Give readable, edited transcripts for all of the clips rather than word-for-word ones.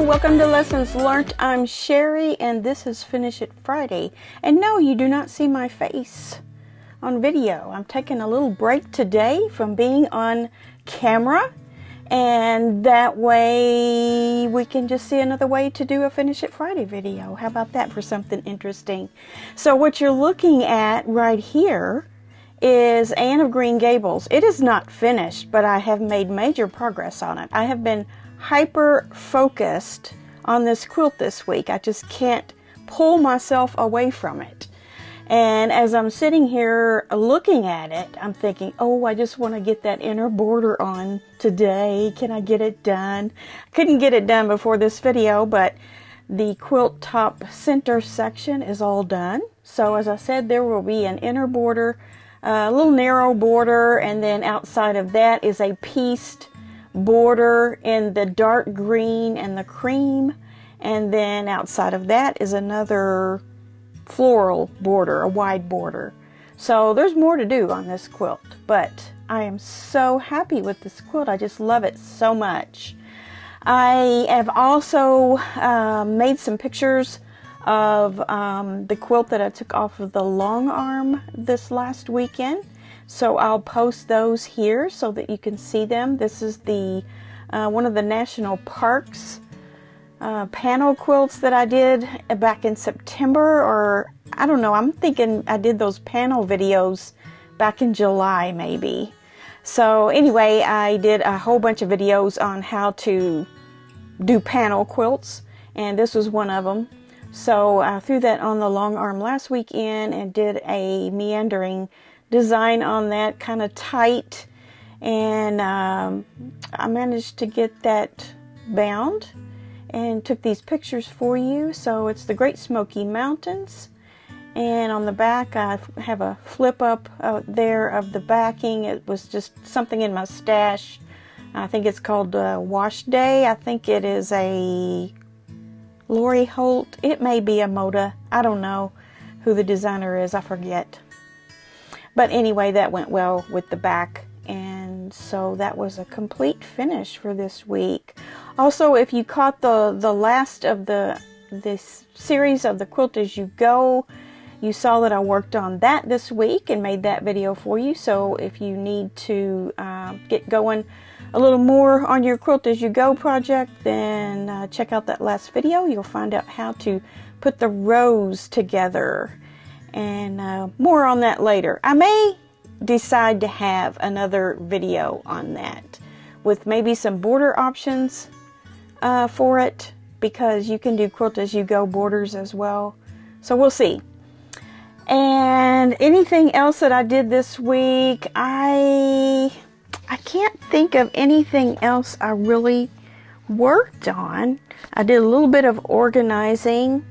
welcome to Lessons Learned. I'm Sherry and this is Finish It Friday. And no, you do not see my face on video. I'm taking a little break today from being on camera, and that way we can just see another way to do a Finish It Friday video. How about that for something interesting? So what you're looking at right here is Anne of Green Gables. It is not finished, but I have made major progress on it. I have been hyper focused on this quilt this week. I just can't pull myself away from it. And as I'm sitting here looking at it, I'm thinking, oh, I just want to get that inner border on today. Can I get it done? Couldn't get it done before this video, but the quilt top center section is all done. So as I said, there will be an inner border, a little narrow border, and then outside of that is a pieced border in the dark green and the cream, and then outside of that is another floral border, a wide border. So there's more to do on this quilt, but I am so happy with this quilt. I just love it so much. I have also made some pictures of the quilt that I took off of the long arm this last weekend. So I'll post those here so that you can see them. This is the one of the national parks panel quilts that I did back in September, or I don't know, I'm thinking I did those panel videos back in July maybe. So anyway, I did a whole bunch of videos on how to do panel quilts, and this was one of them. So I threw that on the long arm last weekend and did a meandering design on that, kind of tight, and I managed to get that bound and took these pictures for you. So it's the Great Smoky Mountains, and on the back I have a flip up there of the backing. It was just something in my stash. I think it's called Wash Day. I think it is a Lori Holt. It may be a Moda. I don't know who the designer is. I forget. But anyway, that went well with the back, and so that was a complete finish for this week. Also, if you caught the last of this series of the Quilt As You Go, you saw that I worked on that this week and made that video for you. So if you need to get going a little more on your Quilt As You Go project, then check out that last video. You'll find out how to put the rows together. And more on that later. I may decide to have another video on that with maybe some border options for it, because you can do Quilt As You Go borders as well. So we'll see. And anything else that I did this week, I can't think of anything else I really worked on. I did a little bit of organizing,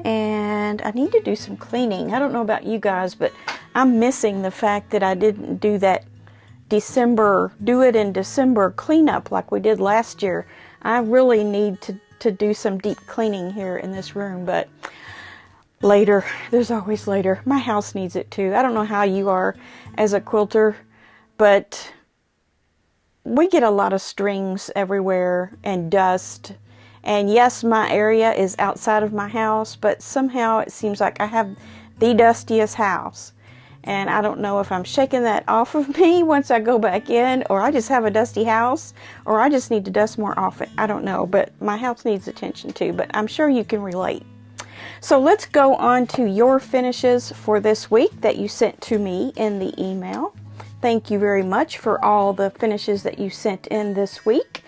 and I need to do some cleaning. I don't know about you guys, but I'm missing the fact that I didn't do that do it in December cleanup like we did last year. I really need to do some deep cleaning here in this room, but later. There's always later. My house needs it too. I don't know how you are as a quilter, but we get a lot of strings everywhere and dust. And yes, my area is outside of my house, but somehow it seems like I have the dustiest house. And I don't know if I'm shaking that off of me once I go back in, or I just have a dusty house, or I just need to dust more often. I don't know, but my house needs attention too, but I'm sure you can relate. So let's go on to your finishes for this week that you sent to me in the email. Thank you very much for all the finishes that you sent in this week.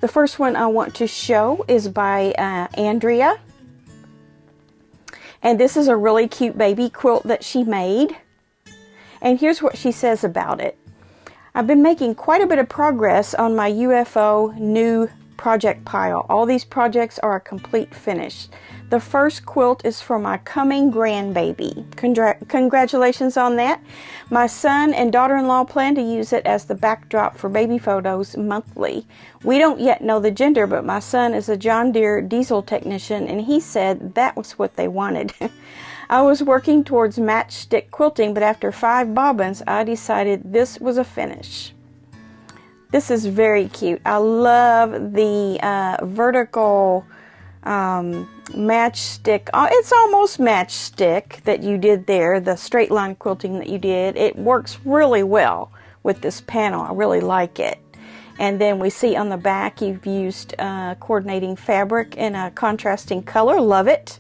The first one I want to show is by Andrea. And this is a really cute baby quilt that she made. And here's what she says about it. I've been making quite a bit of progress on my UFO new project pile. All these projects are a complete finish. The first quilt is for my coming grandbaby. Congratulations on that. My son and daughter-in-law plan to use it as the backdrop for baby photos monthly. We don't yet know the gender, but my son is a John Deere diesel technician, and he said that was what they wanted. I was working towards matchstick quilting, but after 5 bobbins, I decided this was a finish. This is very cute. I love the vertical matchstick. It's almost matchstick that you did there, the straight line quilting that you did. It works really well with this panel. I really like it. And then we see on the back you've used coordinating fabric in a contrasting color. Love it.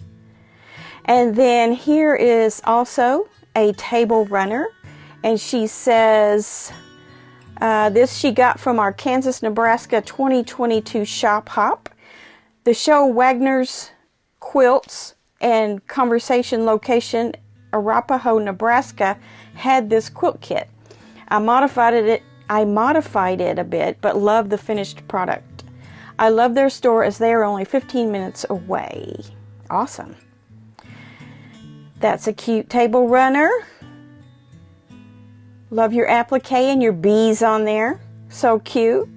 And then here is also a table runner. And she says, this she got from our Kansas, Nebraska 2022 shop hop. The show Wagner's Quilts and Conversation location, Arapahoe, Nebraska, had this quilt kit. I modified it a bit, but love the finished product. I love their store as they are only 15 minutes away. Awesome. That's a cute table runner. Love your applique and your bees on there. So cute.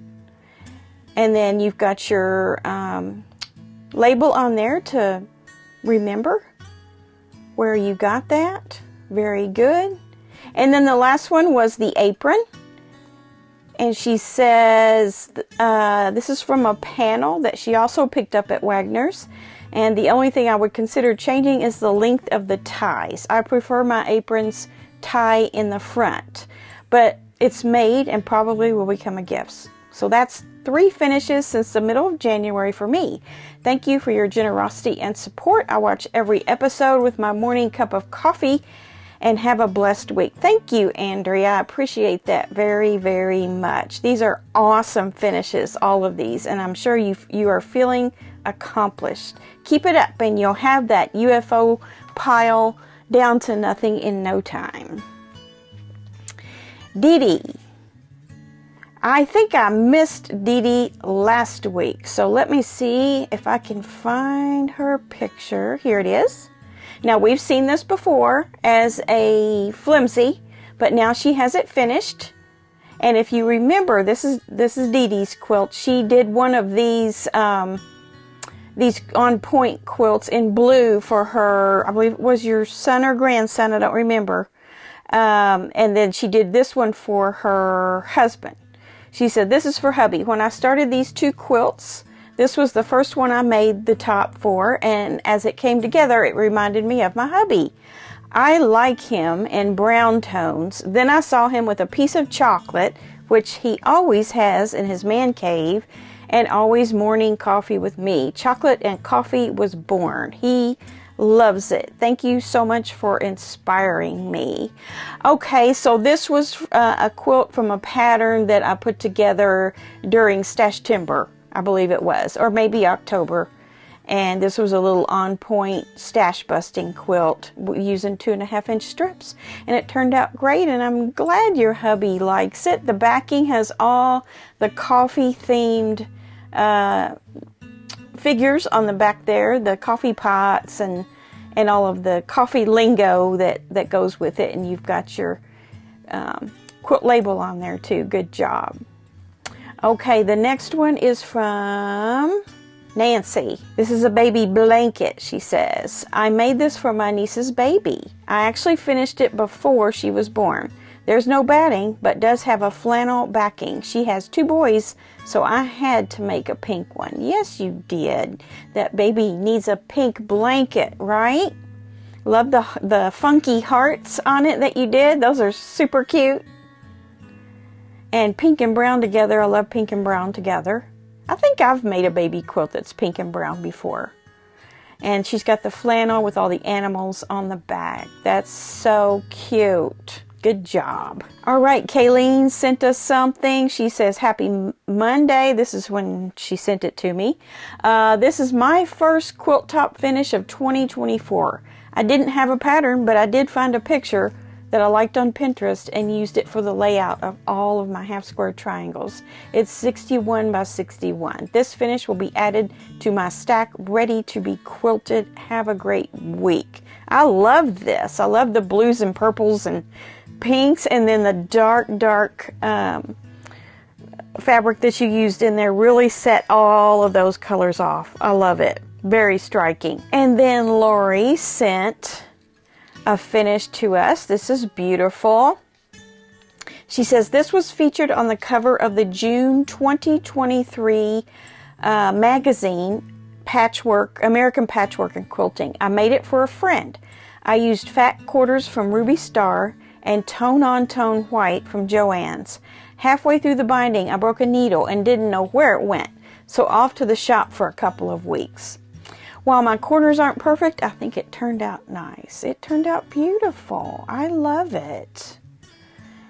And then you've got your label on there to remember where you got that. Very good. And then the last one was the apron. And she says this is from a panel that she also picked up at Wagner's. And the only thing I would consider changing is the length of the ties. I prefer my aprons tie in the front. But it's made and probably will become a gift. So that's 3 finishes since the middle of January for me. Thank you for your generosity and support. I watch every episode with my morning cup of coffee and have a blessed week. Thank you, Andrea. I appreciate that very, very much. These are awesome finishes, all of these, and I'm sure you are feeling accomplished. Keep it up and you'll have that UFO pile down to nothing in no time. Dee Dee. I think I missed Dee Dee last week, so let me see if I can find her picture. Here it is. Now, we've seen this before as a flimsy, but now she has it finished. And if you remember, this is Dee Dee's quilt. She did one of these on-point quilts in blue for her, I believe it was your son or grandson, I don't remember. And then she did this one for her husband. She said, this is for hubby. When I started these 2 quilts, this was the first one I made the top for, and as it came together, it reminded me of my hubby. I like him in brown tones. Then I saw him with a piece of chocolate, which he always has in his man cave, and always morning coffee with me. Chocolate and coffee was born. He loves it. Thank you so much for inspiring me. Okay, so this was a quilt from a pattern that I put together during Stash Timber, I believe it was, or maybe October. And this was a little on-point stash busting quilt using 2.5-inch strips. And it turned out great, and I'm glad your hubby likes it. The backing has all the coffee-themed figures on the back there, the coffee pots and all of the coffee lingo that goes with it. And you've got your quilt label on there too. Good job. Okay, the next one is from Nancy. This is a baby blanket, she says. I made this for my niece's baby. I actually finished it before she was born. There's no batting, but does have a flannel backing. She has 2 boys, so I had to make a pink one. Yes, you did. That baby needs a pink blanket, right? Love the funky hearts on it that you did. Those are super cute. And pink and brown together. I love pink and brown together. I think I've made a baby quilt that's pink and brown before. And she's got the flannel with all the animals on the back. That's so cute. Good job. All right, Kayleen sent us something. She says, happy Monday. This is when she sent it to me. This is my first quilt top finish of 2024. I didn't have a pattern, but I did find a picture that I liked on Pinterest and used it for the layout of all of my half square triangles. It's 61 by 61. This finish will be added to my stack ready to be quilted. Have a great week. I love this. I love the blues and purples and pinks, and then the dark fabric that you used in there really set all of those colors off. I love it. Very striking. And then Lori sent a finish to us. This is beautiful. She says this was featured on the cover of the June 2023 magazine patchwork, American patchwork and quilting. I made it for a friend. I used fat quarters from Ruby Star and tone on tone white from Joann's. Halfway through the binding, I broke a needle and didn't know where it went, so off to the shop for a couple of weeks. While my corners aren't perfect, I think it turned out nice. It turned out beautiful. I love it.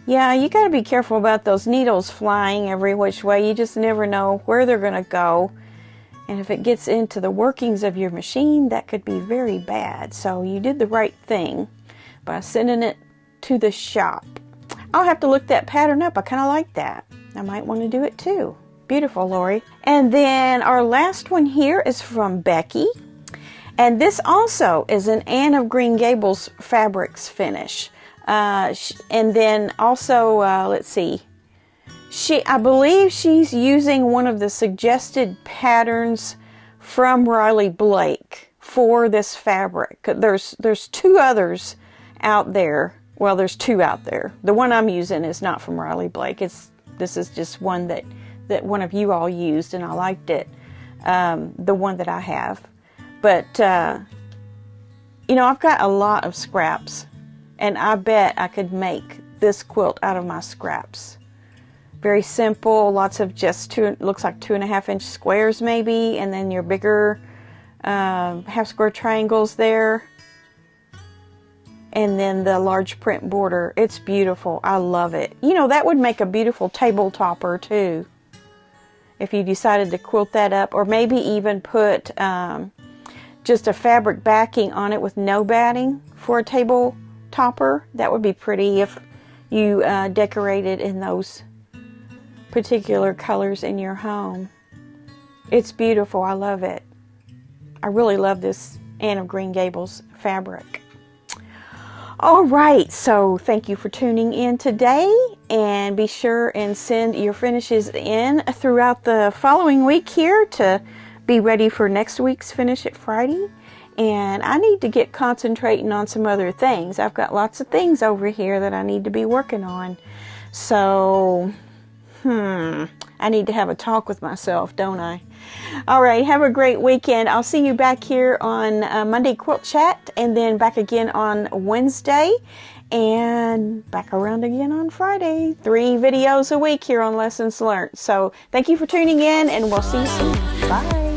Yeah, you got to be careful about those needles flying every which way. You just never know where they're going to go. And if it gets into the workings of your machine, that could be very bad. So you did the right thing by sending it to the shop. I'll have to look that pattern up. I kind of like that. I might want to do it too. Beautiful, Lori. And then our last one here is from Becky. And this also is an Anne of Green Gables fabrics finish. And then also, let's see. I believe she's using one of the suggested patterns from Riley Blake for this fabric. There's two others out there. Well, there's two out there. The one I'm using is not from Riley Blake. This is just one that one of you all used, and I liked it. The one that I have. But, you know, I've got a lot of scraps, and I bet I could make this quilt out of my scraps. Very simple, lots of just looks like 2.5-inch squares maybe, and then your bigger half square triangles there. And then the large print border. It's beautiful. I love it. You know, that would make a beautiful table topper too. If you decided to quilt that up, or maybe even put just a fabric backing on it with no batting for a table topper. That would be pretty if you decorated in those particular colors in your home. It's beautiful. I love it. I really love this Anne of Green Gables fabric. All right, so thank you for tuning in today, and be sure and send your finishes in throughout the following week here to be ready for next week's Finish It Friday. And I need to get concentrating on some other things. I've got lots of things over here that I need to be working on. So, I need to have a talk with myself, don't I? All right, have a great weekend. I'll see you back here on Monday Quilt Chat, and then back again on Wednesday, and back around again on Friday. 3 videos a week here on Lessons Learned. So thank you for tuning in, and we'll see you soon. Bye.